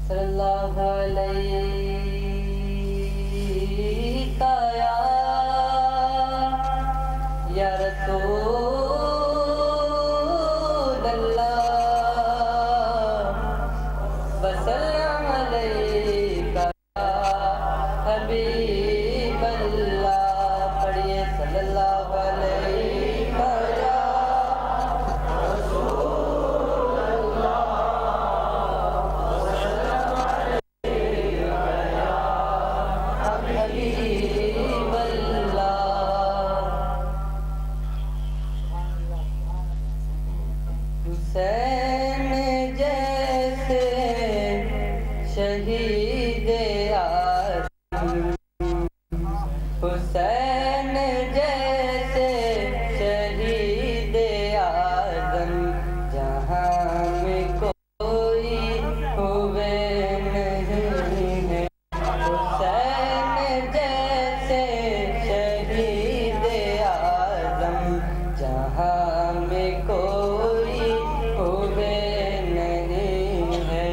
صلی اللہ علیہ یا رسول اللہ وسلم علیکہ یا حبیب اللہ پڑھیے صلی اللہ علیہ یا رسول اللہ وسلم علیکہ یا حبیب اللہ حسین جیسے شہید اعظم حسین جیسے شہید اعظم جہاں میں کوئی ہوئے نہیں ہے حسین جیسے شہید اعظم جہاں میں کوئی ہوئے نہیں ہے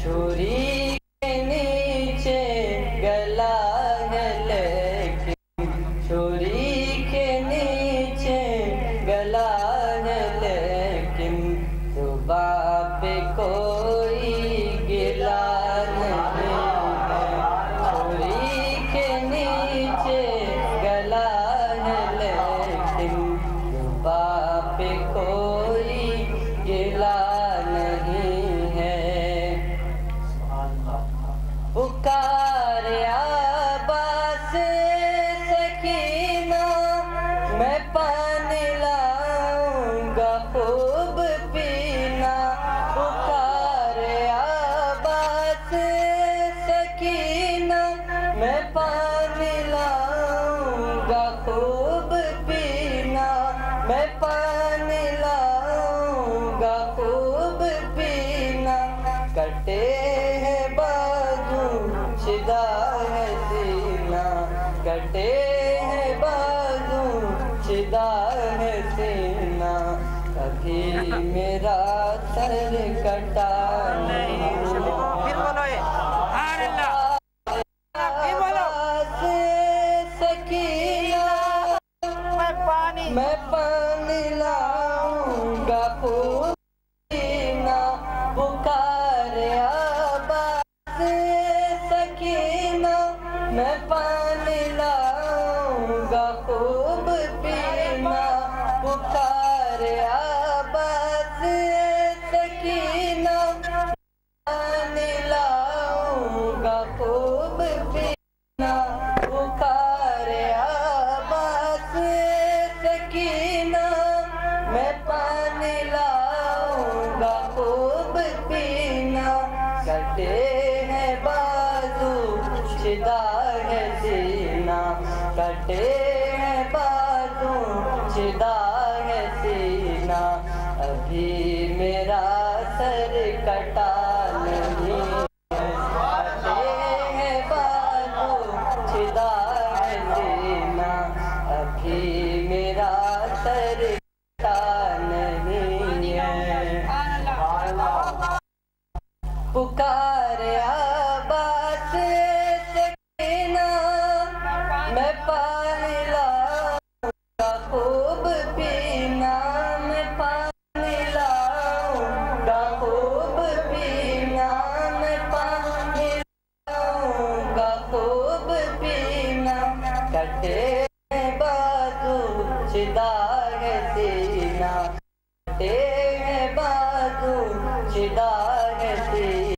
چھری کے نیچے گلا ہے لیکن چھری کے نیچے گلا ہے لیکن زباں پہ کوئی گلا نہیں ہے چھری کے نیچے گلا ہے لیکن زباں پہ کوئی گلا نہیں ہے پکار عباس سکینہ میں پانی لاؤں گا خوب پینا پکار عباس سکینہ میں پانی لاؤں گا خوب پینا میں پانی لاؤں گا خوب پینا کٹے ہیں بازو شدہ ہے سینہ کٹے ہیں بازو شدہ ہے سینہ کبھی میرا سر کٹا نہیں سکینہ میں پانی لاؤں گا خوب پینا پکار عباس سکینہ میں پانی لاؤں گا خوب پینا پکار عباس سکینہ پانی لاؤں گا خوب پینا پکار عباس سکینہ میں پانی لاؤں گا خوب پینا کٹے ہیں بازو شدہ ہے سینہ کٹے ہیں بازو شدہ ہے سینہ ابھی میرا سر کٹا نہیں کٹے ہیں بازو شدہ ہے سینہ ابھی میرا سر کٹا نہیں ہے پکار عباس سکینہ میں پانی لاؤں گا خوب پینا میں پانی لاؤں گا خوب پینا میں پانی لاؤں گا خوب پینا کٹے ہیں بازو شدہ ہے سینہ کٹے ہیں بازو شدہ ہے سینہ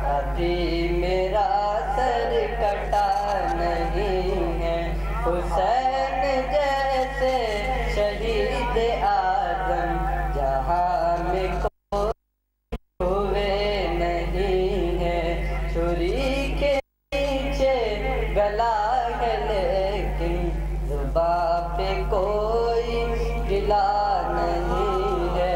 ابھی میرا سر کٹا نہیں ہے حسین جیسے شہید اعظم جہاں میں کوئی ہوئے نہیں ہے چھری کے نیچے گلا ہے لیکن زباں پہ کوئی گلا نہیں ہے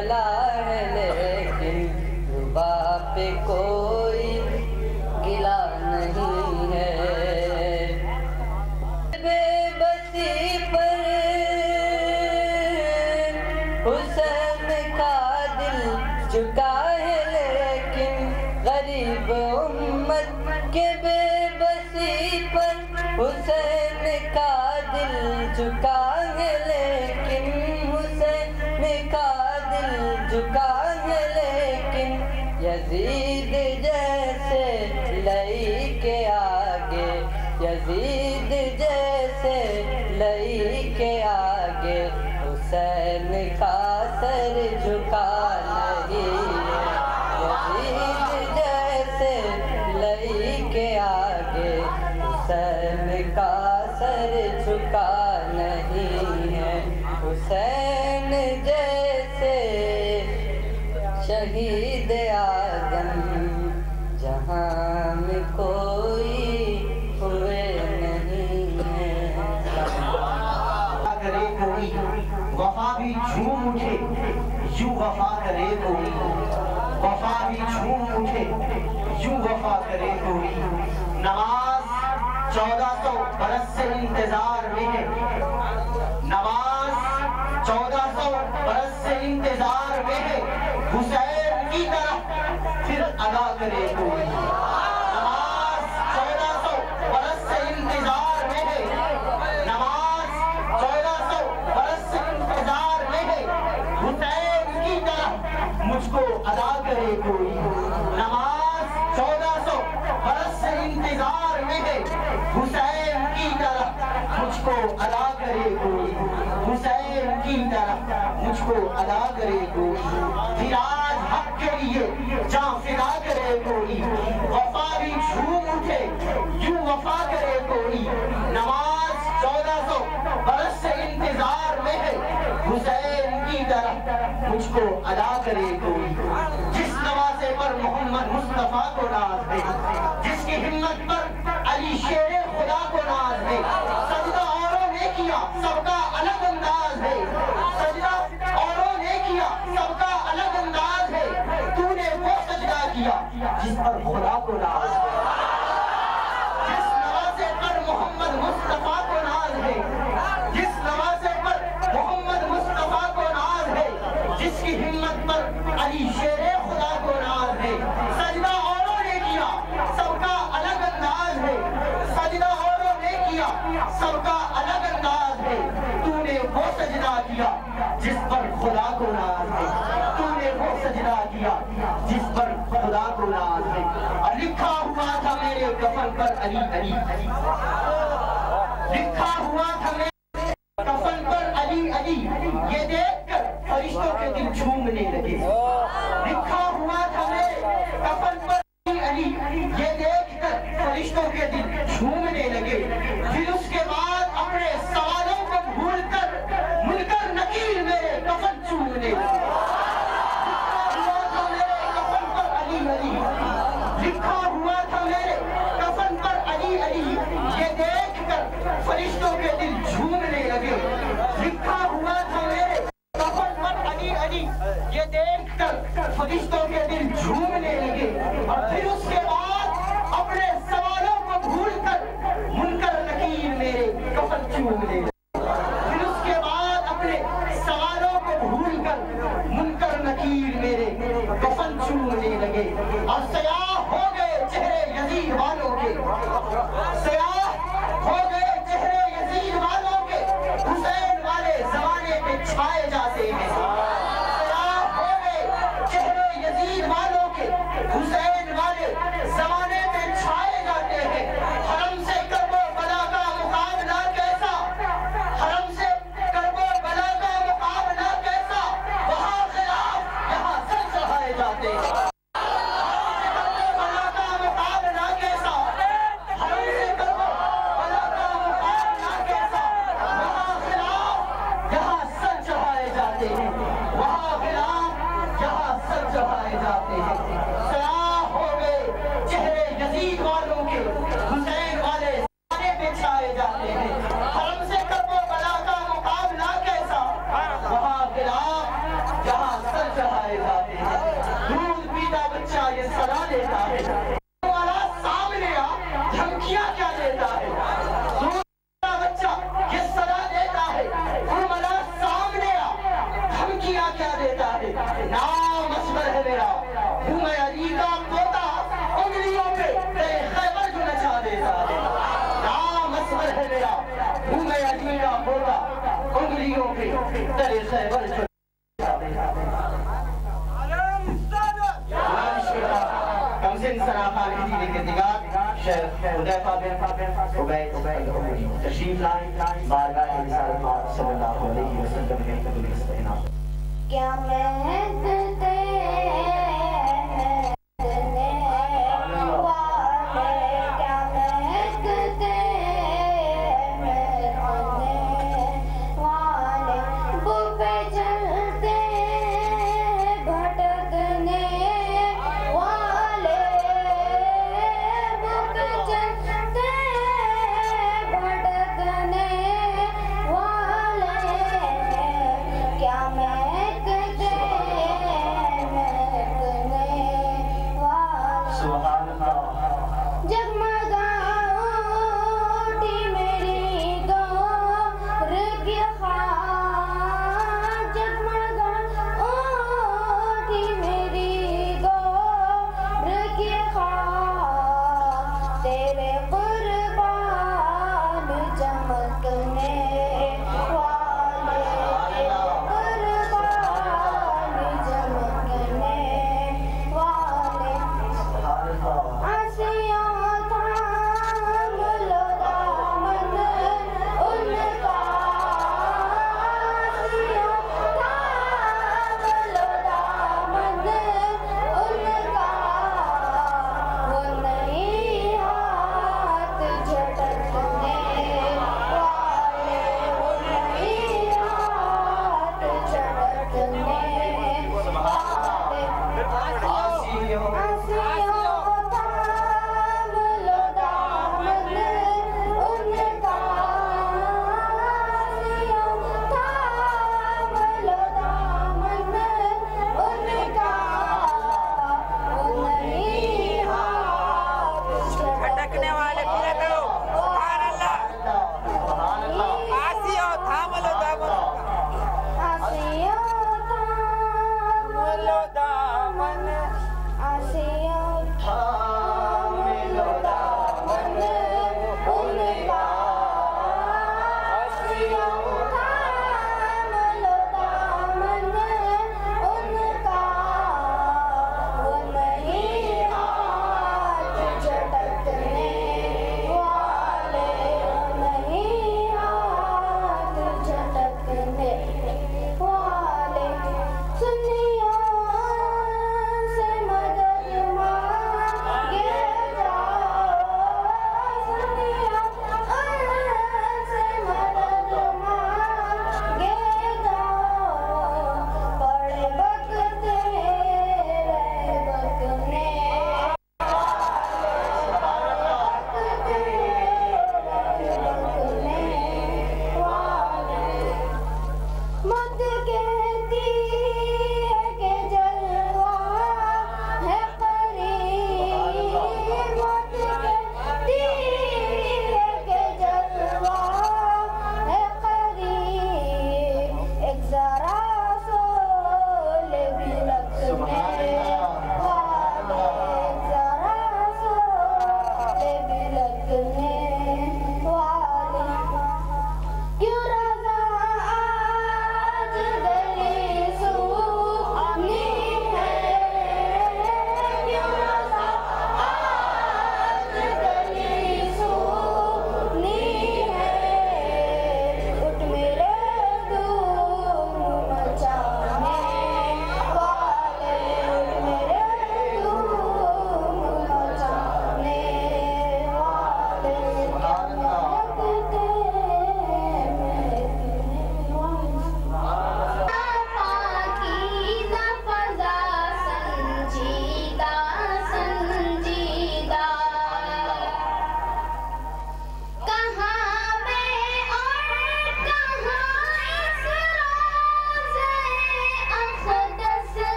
چلا ہے لیکن ربا پہ کوئی گلا نہیں ہے، بے بسی پر حسین کا دل جھکا ہے لیکن غریب امت کے بے بسی پر حسین کا دل جھکا ہے لیکن حسین کا دل جھکا ہے لیکن یزید جیسے لئی کے آگے، یزید جیسے لئی کے آگے حسین کا سر جھکا نہیں ہے، یزید جیسے لئی کے آگے حسین کا سر جھکا نہیں ہے، حسین جیسے شہید اعظم جہاں میں کوئی ہوئے نہیں ہے۔ کرے کوئی وفا بھی جھوم اٹھے، یوں وفا کرے کوئی وفا بھی جھوم اٹھے، یوں وفا کرے کوئی۔ نماز 1400 برس سے انتظار میں ہے، نماز 1400 برس سے انتظار میں ہے، حسین کی طرف پھر ادا کرے کوئی۔ نماز 1400 برس سے انتظار میں ہے، نماز 1400 برس سے انتظار میں ہے، حسین کی طرف مجھ کو ادا کرے کوئی۔ نماز 1400 برس سے انتظار میں ہے، حسین کی طرف مجھ کو ادا کرے کوئی، حسین کی طرف مجھ کو ادا کرے کوئی۔ پھر آج حق کے لیے جاں فدا کرے کوئی، وفا بھی جھوم اٹھے یوں وفا کرے کوئی۔ نماز 1400 برس سے انتظار میں ہے، حسین کی طرف مجھ کو ادا کرے کوئی۔ جس نوازے پر محمد مصطفیٰ کو ناز ہے، جس کی ہمت پر علی شیر خدا کو ناز ہے، سجدہ اوروں نے کیا سب کا الگ انداز ہے، سجدہ اوروں نے کیا سب کا الگ انداز ہے، تو نے وہ سجدہ کیا جس پر خدا کو ناز ہے۔ جس نوازے پر محمد مصطفیٰ کو ناز ہے، جس نوازے پر محمد مصطفیٰ کو ناز ہے، جس کی ہمت پر علی شیر خدا کو ناز ہے، سجدہ اوروں نے کیا سب کا الگ انداز ہے، سجدہ اوروں نے کیا سب کا الگ انداز ہے، تو نے وہ سجدہ کیا جس پر خدا کو ناز ہے، تو نے وہ سجدہ کیا جس پر خدا کو ناز ہے۔ اور لکھا ہوا تھا میرے کفن پر علی علی، لکھا ہوا تھا میرے کفن پر علی علی، یہ دیکھ کر فرشتوں کے دل جھومنے لگے۔ لکھا ہوا تھا میرے کفن پر علی علی، یہ دیکھ کر فرشتوں کے دل جھومنے لگے۔ پھر اس کے بعد اپنے سوالوں کو بھول کر منکر نکیر میرے کفن چومنے لگے۔ لکھا ہوا تھا میرے کفن پر علی علی، یہ دیکھ کر فرشتوں کے دل جھومنے لگے۔ لکھا ہوا تھا میرے کفن پر علی علی، یہ دیکھ کر ہوتا انگلیوں پہ تلے خیبر کمزن سراخان حدیل کردگار شیخ حدیفہ بن عبید العمری تشریف لائیں بارگاہ رسالت مآب صلی اللہ علیہ وسلم میں قبول استعناب کیا مہکتے کیا مہکتے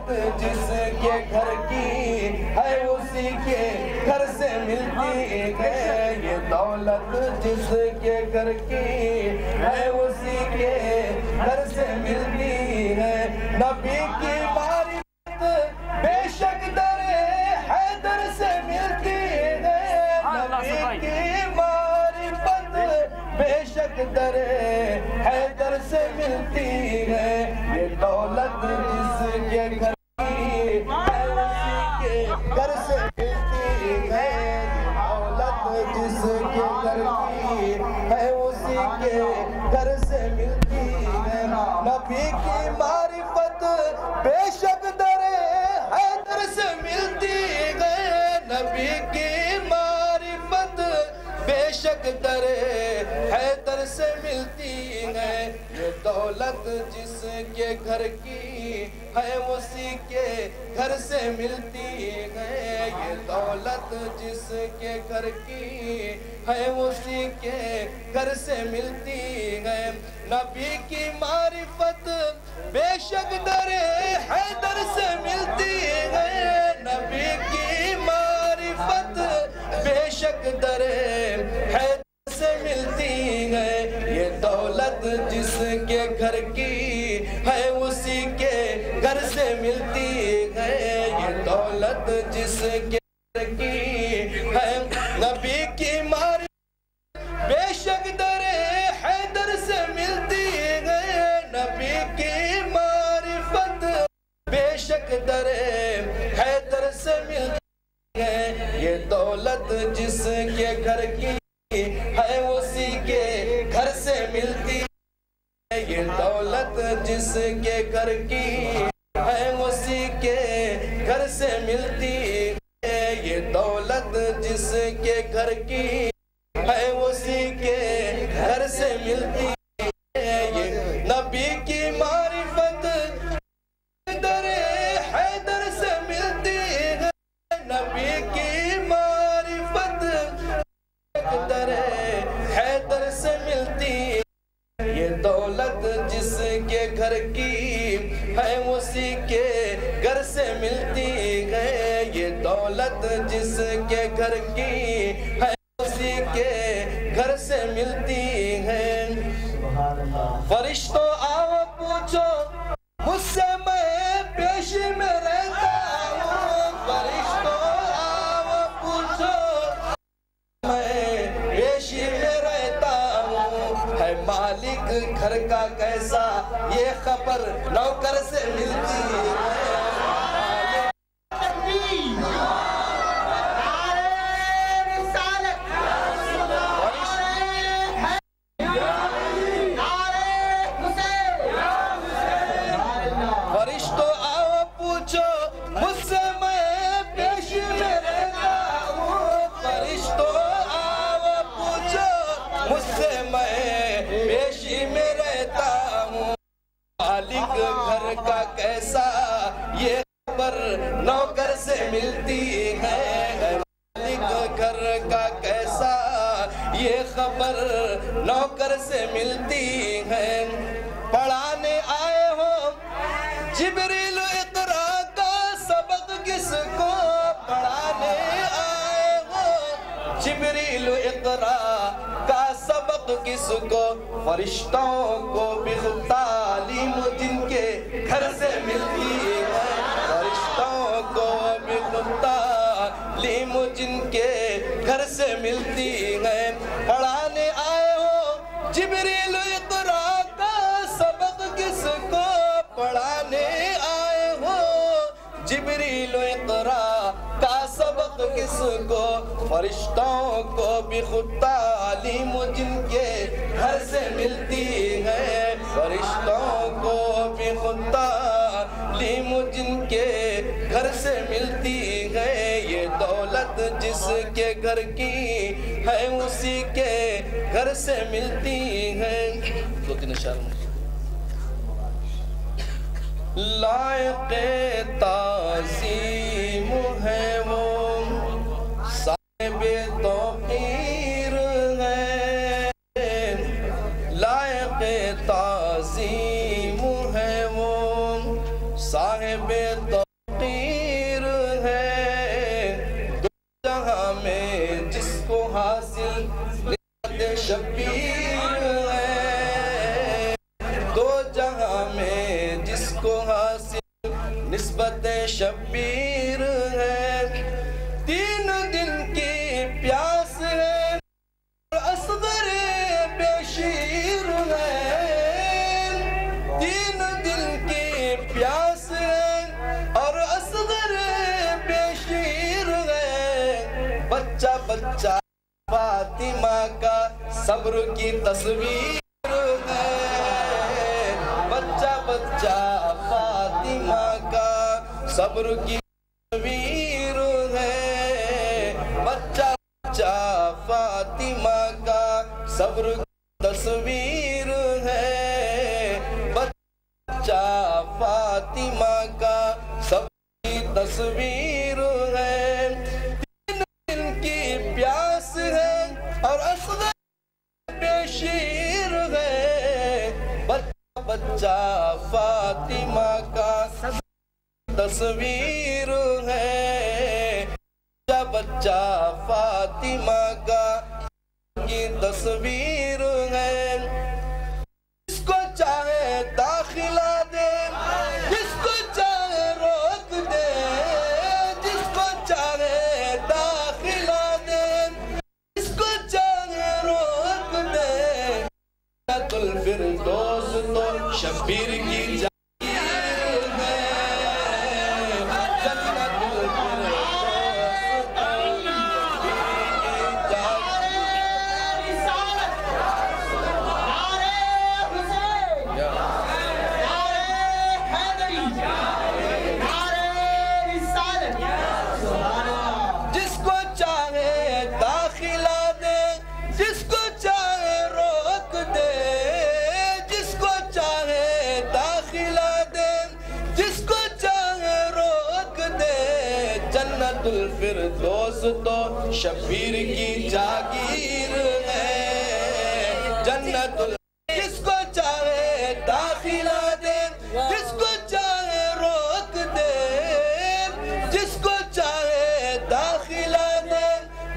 دولت جس کے گھر کی ہے اسی کے گھر سے ملتی ہے، یہ دولت جس کے گھر کی ہے اسی کے گھر سے ملتی ہے، نبی کی معرفت بے شک در حیدر سے ملتی ہے، نبی کی معرفت بے شک در حیدر سے ملتی ہے، یہ دولت جس کے گھر کی ہے اسی کے گھر سے ملتی ہے، دولت جس کے گھر کی ہے اسی کے گھر سے ملتی ہے، نبی کی معرفت بے شک در حیدر سے ملتی ہے، نبی کی معرفت بے شک در حیدر سے ملتی ہے، یہ دولت جس کے گھر کی ہے اسی کے گھر سے ملتی ہے، یہ دولت جس کے گھر کی ہے اسی کے گھر سے ملتی ہے، نبی کی معرفت بے شک در حیدر سے ملتی ہے، نبی کی معرفت بے شک در حیدر سے ملتی ہے، یہ دولت جس کے گھر کی ہے اسی کے گھر سے ملتی ہے، یہ دولت جس کے گھر کی ہے نبی کی معرفت بے شک در حیدر سے ملتی ہے، نبی کی معرفت بے شک در حیدر سے ملتی ہے، یہ دولت جس کے گھر کی ہے اسی کے گھر سے ملتی ہے، یہ دولت جس کے گھر کی ہے اسی کے گھر سے ملتی ہے، یہ دولت جس کے گھر کی ہے اسی کے گھر سے ملتی ہے، یہ نبی کی معرفت در حیدر سے ملتی ہے، نبی کی معرفت در حیدر سے ملتی ہے، یہ دولت جس کے گھر کی ہے اسی کے گھر سے ملتی ہے، یہ دولت جس کے گھر کی ہے اسی کے گھر سے ملتی ہے، فرشتوں آؤ پوچھو مجھ سے میں پیش میں رہتا ہوں، فرشتوں آؤ پوچھو میں پیشی میں رہتا ہوں، ہے مالک گھر کا کیسا یہ خبر نوکر سے ملتی ہے، فرشتوں آؤ پوچھو مجھ سے میں پیش میں رہتا ہوں، فرشتوں آؤ پوچھو مجھ سے میں پیشی میں رہتا ہوں، مالک گھر کا کیسا یہ خبر نوکر سے ملتی ہے، مالک گھر کا کیسا یہ خبر نوکر سے ملتی ہے، پڑھانے آئے ہو جبریل اقرا کا سبق کس کو، پڑھانے آئے ہو جبریل اقرا کا سبق کس کو، فرشتوں کو بھی خود تعلیم جن کے گھر سے ملتی ہے، فرشتوں کو بھی خود تعلیم جن کے گھر سے ملتی ہے، پڑھانے آئے ہو جبریل اقرا کا سبق کس کو، پڑھانے آئے ہو جبریل اقرا کا سبق کس کو، فرشتوں کو بھی خود تعلیم جن کے گھر سے ملتی ہے، فرشتوں کو بھی خود تعلیم جن کے گھر سے ملتی ہے، یہ دولت جس کے گھر کی ہے اسی کے گھر سے ملتی ہے، دو تین اشارہ لائق تعظیم ہے وہ صاحب توقیر ہے، لائق تعظیم ہے وہ صاحب جہاں میں جس کو حاصل نسبت شبیر ہے، دو جہاں میں جس کو حاصل نسبت شبیر ہے، تین دن کی پیاس ہے اصغر بے شیر ہے، تین دن کی پیاس ہے اور اصغر بے شیر ہے، بچہ بچہ فاطمہ کا صبر کی تصویر ہے، بچہ بچہ فاطمہ کا صبر کی تصویر ہے، بچہ بچہ فاطمہ کا صبر کی تصویر ہے، بچہ فاطمہ کا صبر کی تصویر ہے، تین دن کی پیاس ہے اور اصغر بے شیر ہے، بچہ بچہ فاطمہ کا صبر کی تصویر ہے، بچہ بچہ فاطمہ کا کی تصویر ہے، جس کو چاہے داخلہ دے جس کو چاہے روک دے، جس کو چاہے داخلہ دے جس کو چاہے روک دے، جنت الفردوس تو شبیر کی جاگیر ہے، جنت الفردوس الفردوس تو شبیر کی جاگیر ہے، جنت جس کو چاہے داخلہ دے جس کو چاہے روک دے، جس کو چاہے داخلہ دے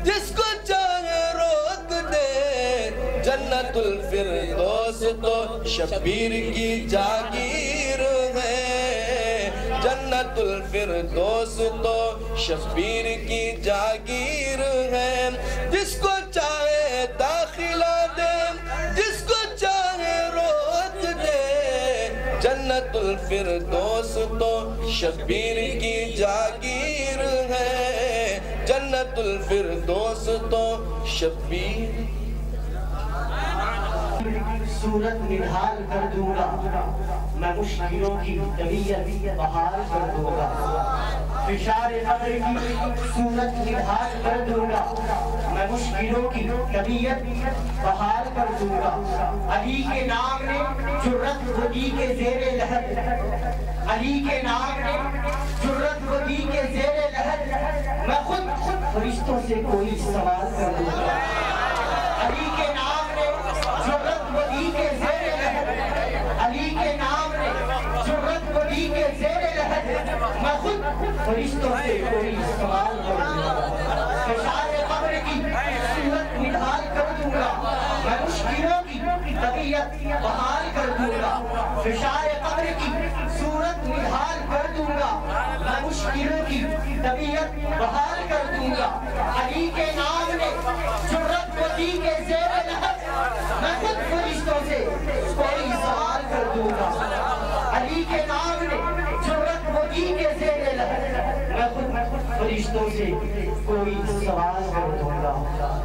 جس کو چاہے روک دے، جنت الفردوس تو شبیر کی جاگیر ہے، جنت الفردوس تو شبیر کی جاگیر ہے، جس کو چاہے داخلہ دے جس کو چاہے روک دے، جنت الفردوس تو شبیر کی جاگیر ہے، جنت الفردوس تو شبیر صورت نڈھال کر دوں گا، میں مشکلوں کی طبیعت بحال کر دوں گا، فشار قبر کی صورت نڈھال کر دوں گا، میں مشکلوں کی طبیعت بحال کر دوں گا، علی کے نام نے جرت کو دی کے زیر لحد، علی کے نام نے جرت کو دی کے زیر لحد، میں خود فرشتوں سے کوئی سوال کر دوں گا، علی کے نام نے جرت کو دی کے زیر لحد، علی کے نام نے جرت کو دی کے زیر لحد، میں خود فرشتوں سے کوئی سوال کر دوں گا، فشار قبر کی صورت نڈھال کر دوں گا، میں مشکلوں کی طبیعت بحال کر دوں گا، فشار قبر کی صورت نڈھال کر دوں گا، میں مشکلوں کی طبیعت بحال کر دوں گا، علی کے نام نے جرت کو دی کے زیر لحد، میں خود فرشتوں سے کوئی سوال کر دوں گا، علی کے نام نے جرت کو دی کے زیر لحد، میں خود فرشتوں سے کوئی سوال کر دوں گا،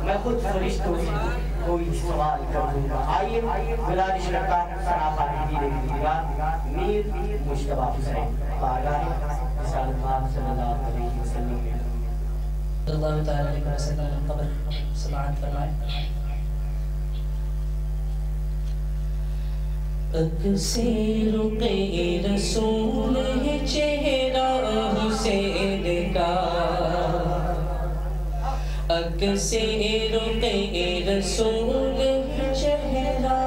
میں خود فرشتوں سے کوئی سوال کر دوں گا۔ آئیے گزارش کرتا ہوں ثنا خالدی دیگر میر مجتبیٰ حسین بارگاہ رسالت مآب صلی اللہ علیہ وسلم اللہ تعالیٰ علیہ وسلم قبر سماعت فرمائے۔ اکسی رقی رسول ہے چہرہ حسین کا، اکسی رقی رسول ہے چہرہ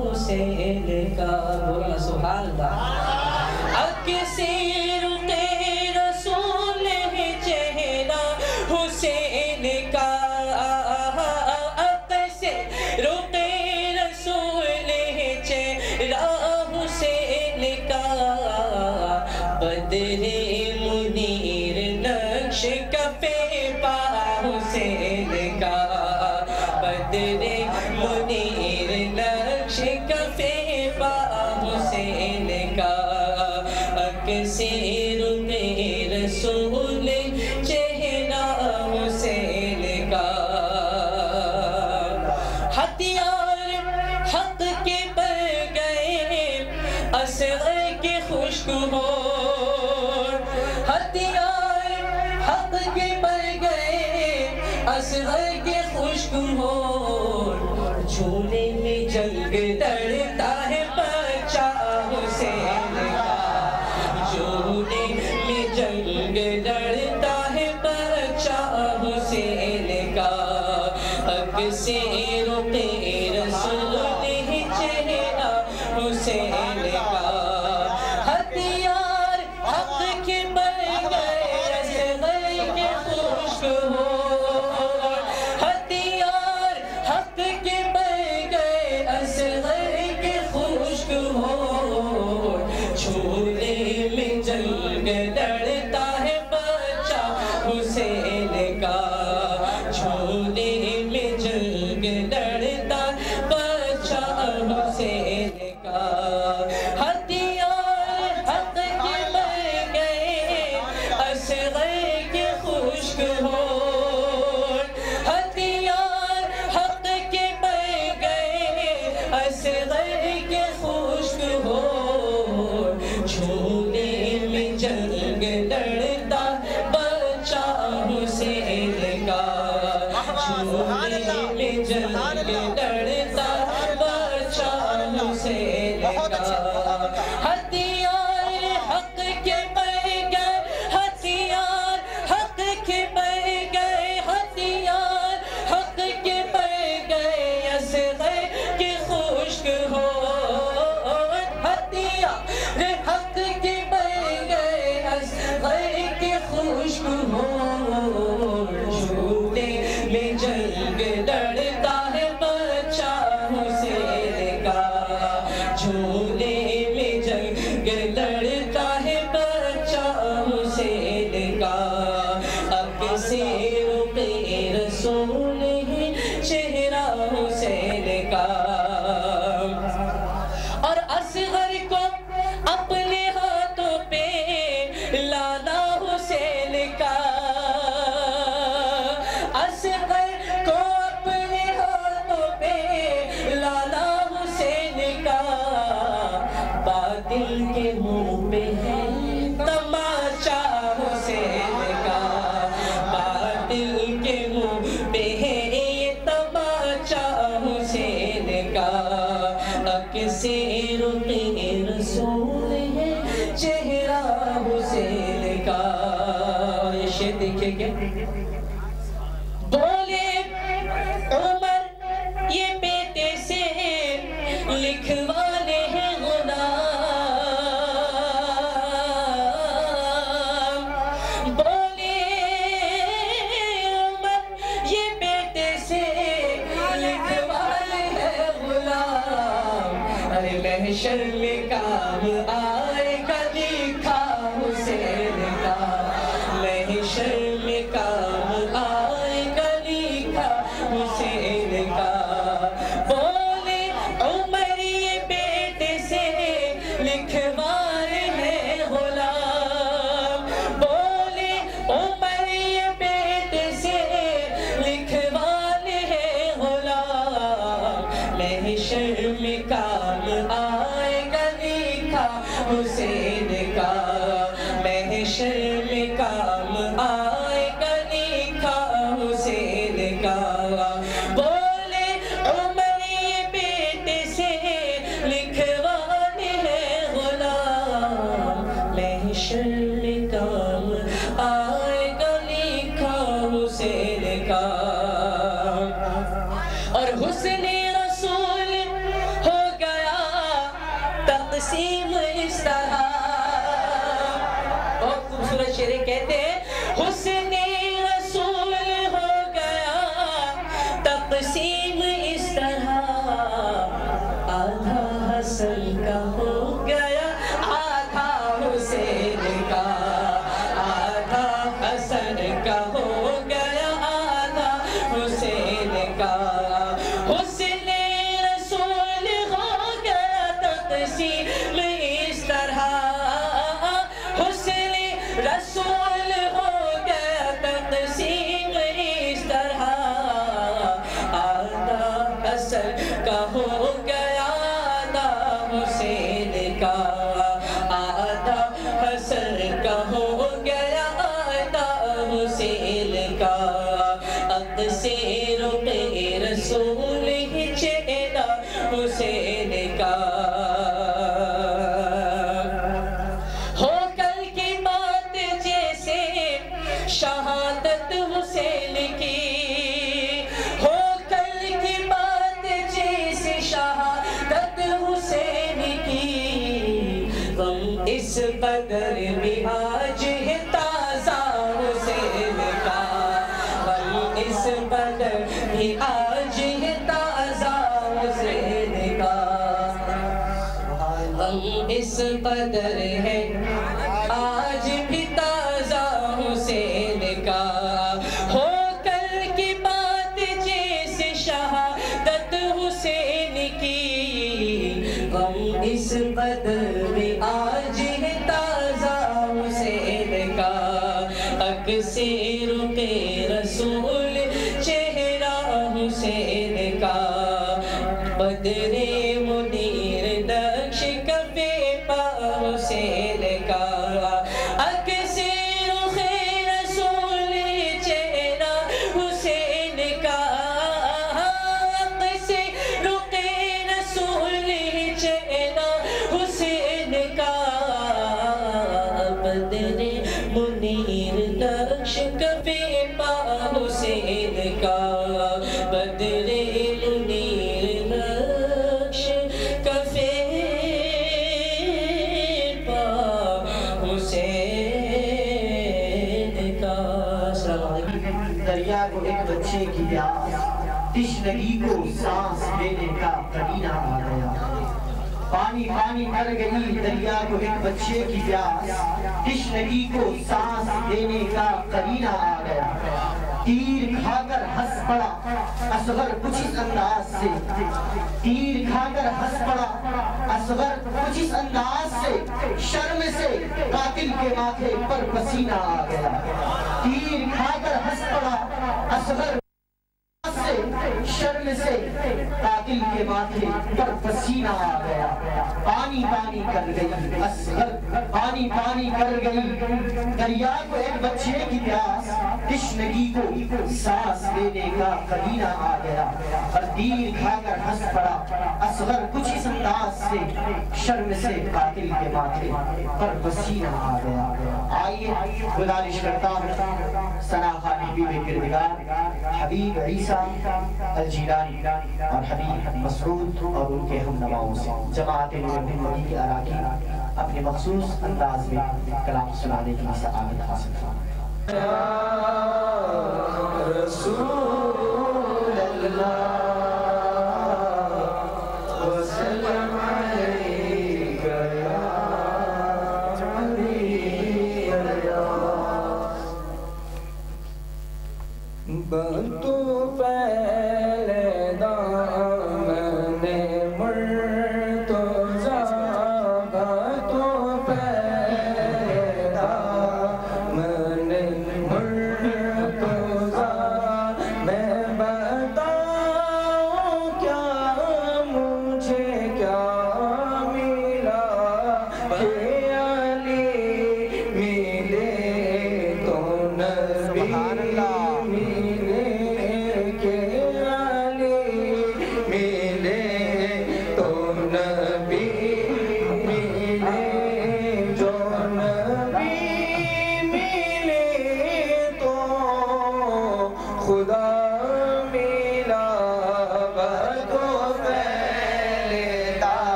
حسین کا، بولنا سبحان اللہ، اکسی رقی رسول ہے چہرہ حسین کا، حسین کا بدر منیر نقش کفے پا حسین کا اکسیر رسول چہرہ حسین کا ہتھیار حق کے پر گئے اصغر کے خشک ہو ہتھیار حق کے پر گئے اصغر کے خشک ہو جھولے میں جنگ لڑتا ہے بچہ حسین کا جھولے میں جنگ لڑتا ہے بچہ حسین کا اکسیر رسول چہرہ حسین کا ہتھیار حق کے پر گئے اصغر کے خشک ہو ہتھیار حق کے پر گئے اصغر کے خشک ہو جھولے میں جنگ لڑتا ہے بچہ حسین کا جھولے میں جنگ لڑتا بچہ حسین کا ہتھیار حق کے پر گئے اصغر کے خشک ہو ہتھیار حق کے پر گئے اصغر کے خشک ہو جھولے میں جنگ لڑتا بچہ حسین کا جھولے میں جنگ لڑتا بچہ حسین کا ہتھیار حق کے پر گئے ہتھیار حق کے پر گئے ہتھیار حق کے پر گئے اصغر کے خشک ہو ہتھیار حق کے پر گئے اصغر کے خشک ہو جھولے میں جنگ لڑتا ہے بچہ حسین کا جھولے میں جنگ لڑتا ہے بچہ حسین کا اکسیر رسول ہے چہرہ حسین کا اور اصغر کو اپنے ہاتھوں پہ لانا حسین کا اصغر کو اپنے ہاتھوں پہ لانا حسین کا باطل کے منہ پہ ہے تماشا حسین کا باطل کے منہ پہ ہے یہ تماشا حسین کا اکسیر رسول ہے چہرہ حسین کا یہ شعر دیکھیں گے بولے عمر یہ بیٹے سے لکھوانے ہیں غلام بولے عمر یہ بیٹے سے لکھوانے ہیں غلام ارے محشر میں کام آئے گا لکھا حسین کا محشر میں کام آئے گا لکھا حسین کا بولے عمر یہ بیٹے سے لکھوائے ہیں غلام بولے عمر یہ بیٹے سے لکھوائے ہیں غلام محشر میں کام آئے گا لکھا حسین کا محشر میں کام آئے گا لکھا حسین کا بولے عمر یہ بیٹے سے لکھوانے ہیں غلام محشر میں کام آئے گا لکھا حسین کا اور حسن رسول ہو گیا تقسیم اس طرح بہت خوبصورت شعر کہتے ہیں حسن رسول ہو گیا تقسیم اس طرح آدھا حسن کا ہو گیا آدھا حسین کا آدھا حسن کا ہو گیا سے رخ رسول ہی چہرہ حسین کا ہو کل کی بات جیسے شہادت حسین کی ہو کل کی بات جیسے شہادت حسین کی غم اس قدر بھی آج ہے تازہ حسین کا غم اس قدر بھی آج ہے تازہ حسین کا غم اس قدر ہے آج بھی تازہ حسین کا ہو کل کی بات جیسے شہادت حسین کی غم اس قدر بھی آج ہے تازہ حسین کا اکسے رخ رسول چہرہ حسین کا بدر منیر نقش کفے پا حسین کا اکسے رخ رسول چہرہ حسین کا اکسے رخ رسول چہرہ حسین کا بدر منیر نقش کفے پا حسین کا بدر منیر نقش کفے پا حسین کا السلام علیکم دریا کو ایک بچے کی پیاس تشنگی کو سانس لینے کا قرینہ آ گیا پانی پانی کر گئی دریا کو ایک بچے کی پیاس تشنگی کو سانس دینے کا قرینہ آ گیا تیر کھا کر ہنس پڑا اصغر کچھ اس انداز سے تیر کھا کر ہنس پڑا اصغر کچھ اس انداز سے شرم سے قاتل کے ماتھے پر پسینہ آ گیا تیر کھا کر ہنس پڑا اصغر سے شرم سے قاتل کے ماتھے پر پسینہ آ گیا پانی پانی کر گئی اصغر پانی پانی کر گئی دریا کو ایک بچے کی پیاس تشنگی کو سانس لینے کا قرینہ آ گیا اور تیر کھا کر ہنس پڑا اصغر کچھ اس انداز سے شرم سے قاتل کے ماتھے پر پسینہ آ گیا آئیے گزارش کرتا ہوں ثنا خان حبیب کردگار حبیب عیسیٰ الجیلانی اور حبیب مسعود اور ان کے ہم نواؤں سے جماعت نبی کے اراکین اپنے مخصوص انداز میں کلام سنانے کی سعادت حاصل فرمائیں یا رسول اللہ وسلم علیک یا حبیب اللہ بنتو پہلے دامن مرتضی بنتو پہلے دامن مرتضی میں بتاؤں کیا مجھے کیا ملا کہ علی ملے تو نبی ملے کہ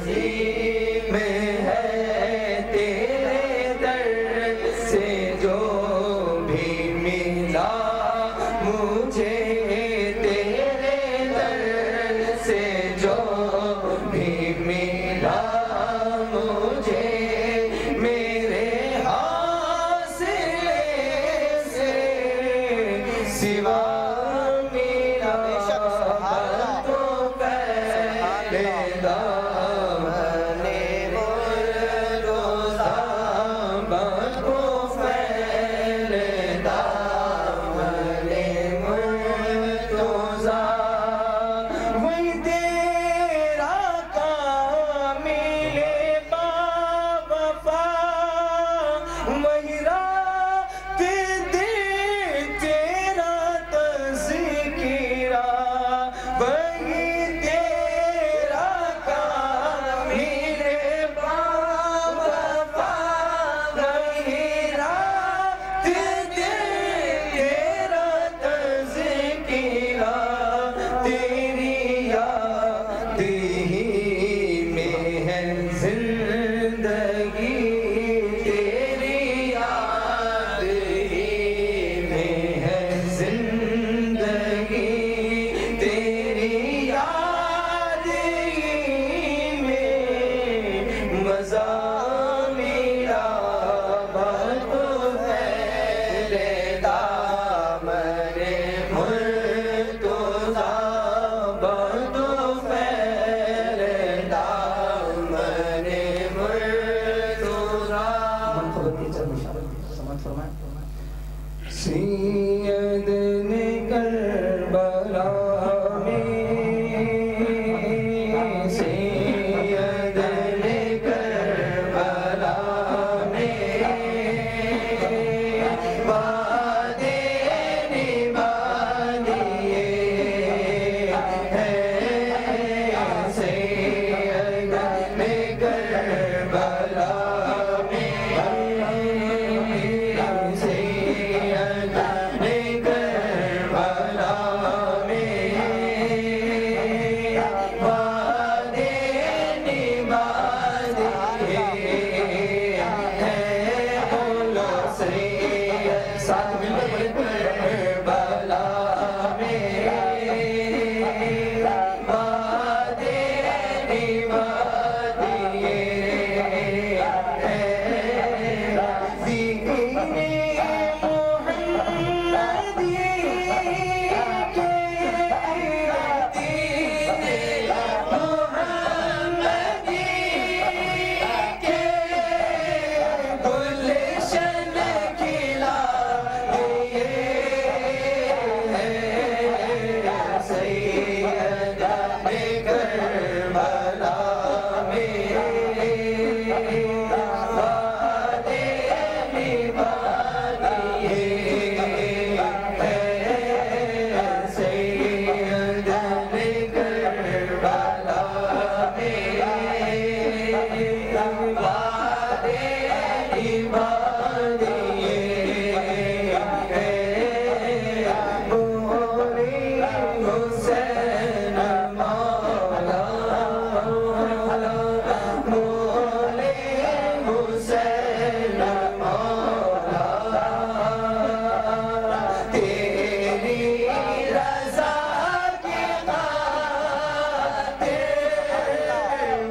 نصیب ہے تیرے در سے جو بھی ملا مجھے، تیرے در سے جو بھی ملا مجھے، میرے حاصلے سے سوا میرا تو پہلے دامن مرتضیٰ، کو پہلے دامن مرتضیٰ، وہی تیرا کامل باوفا، وہی رات دن تیرا تذکرہ، وہی تیرا کامل باوفا، وہی رات دن تیرا تذکرہ، تیری یاد ہی میں ہے زندگی، تیری یاد ہی میں ہے زندگی، تیری یاد ہی میں مزہ میرا بہت پہلے دامن مرتضیٰ، بہت پہلے دامن مرتضیٰ، سماعت فرمائیں۔ سید نے کربلا میں، سید نے کربلا میں وعدے نبھا دیے ہیں، سید نے کربلا میں، سید نے کربلا میں وعدے نبھا دیے ہیں، بولو سید، ساتھ مل کر بولے کربلا میں وعدے نبھا دیے ہیں، دین محمدی کے، دین محمدی کے گلشن کھلا دیے ہیں، سید نے کربلا میں وعدے نبھا دیے ہیں، سید نے کربلا میں وعدے نبھا دیے ہیں، بولے حسین مولا، بولے حسین مولا، تیری رضا کی خاطر،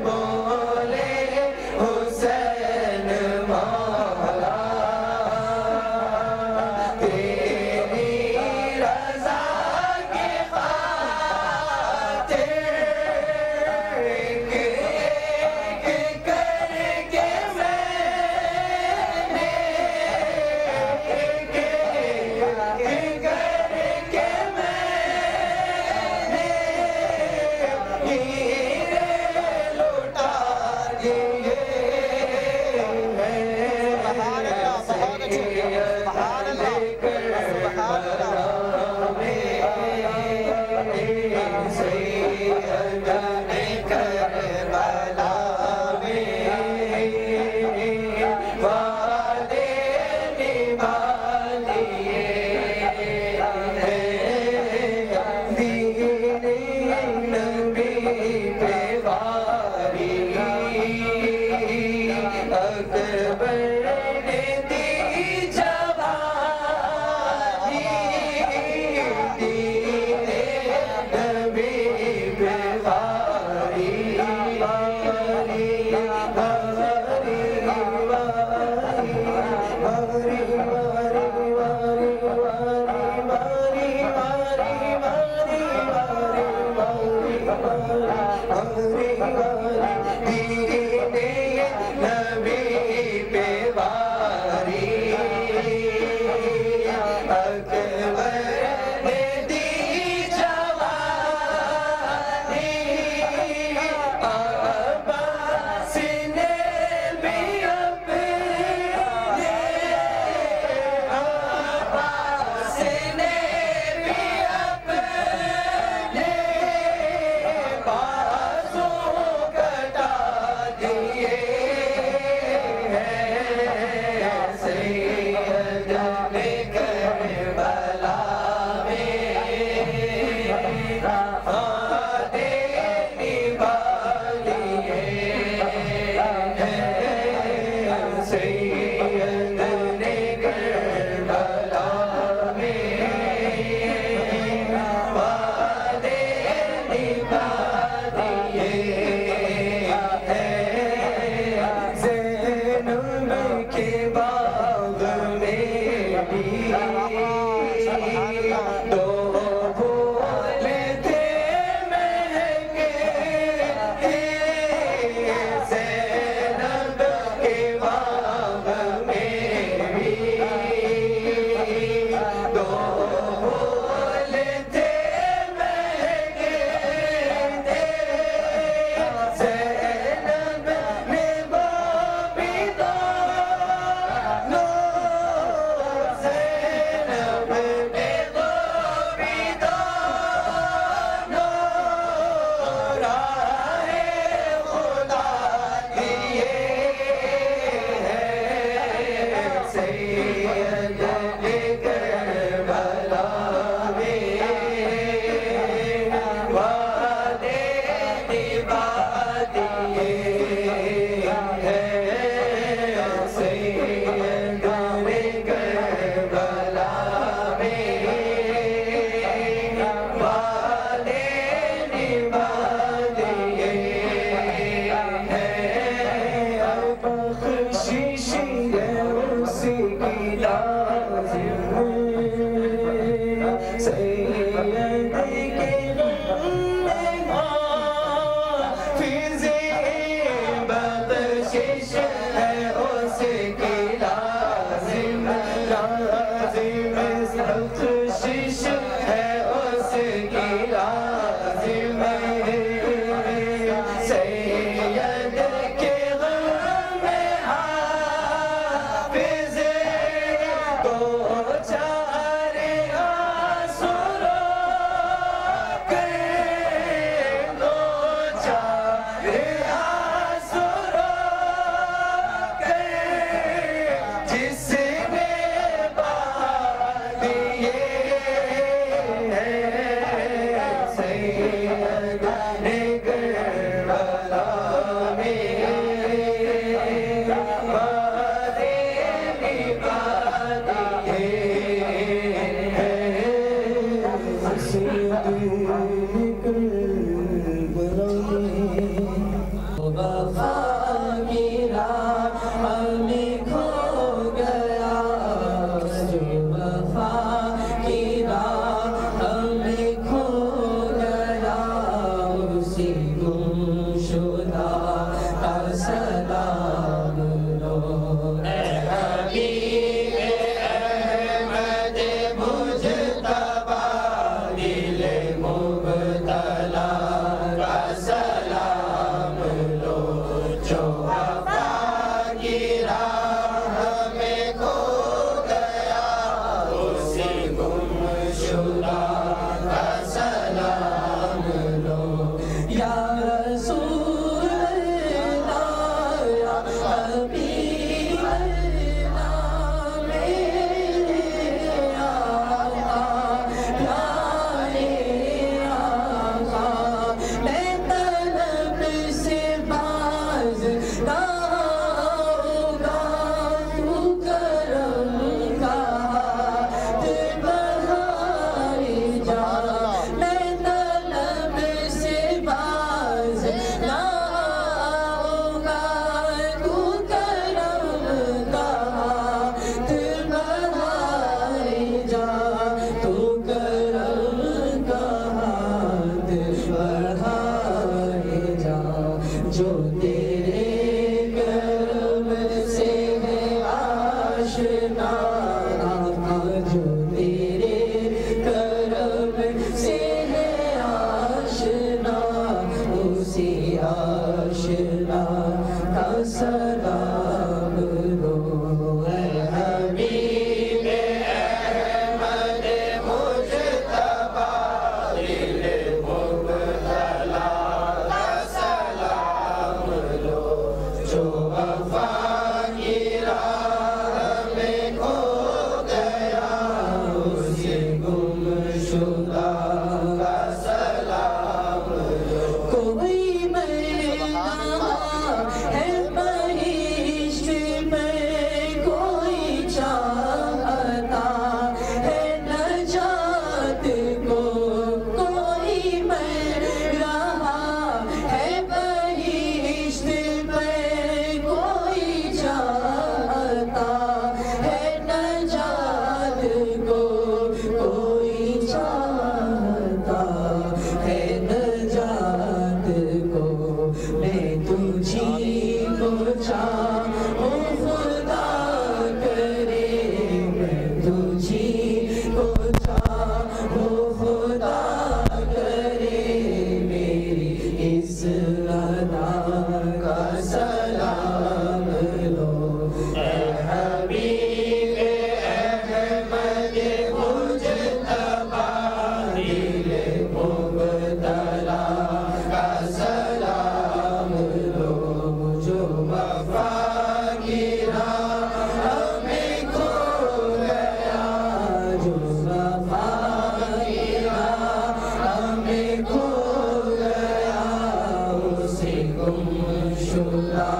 بولے حسین مولا، تیری رضا کی خاطر، ایک ایک چاہوں خدا کرے میں تجھی کو چاہوں خدا کرے میری اس ادا کا سلام لو اے حبیب احمد مجتبی دل مبتلا کا سلام لو جو وفا کی راہ میں کھو گیا جو وفا کی راہ میں کھو گیا اسے گمشدہ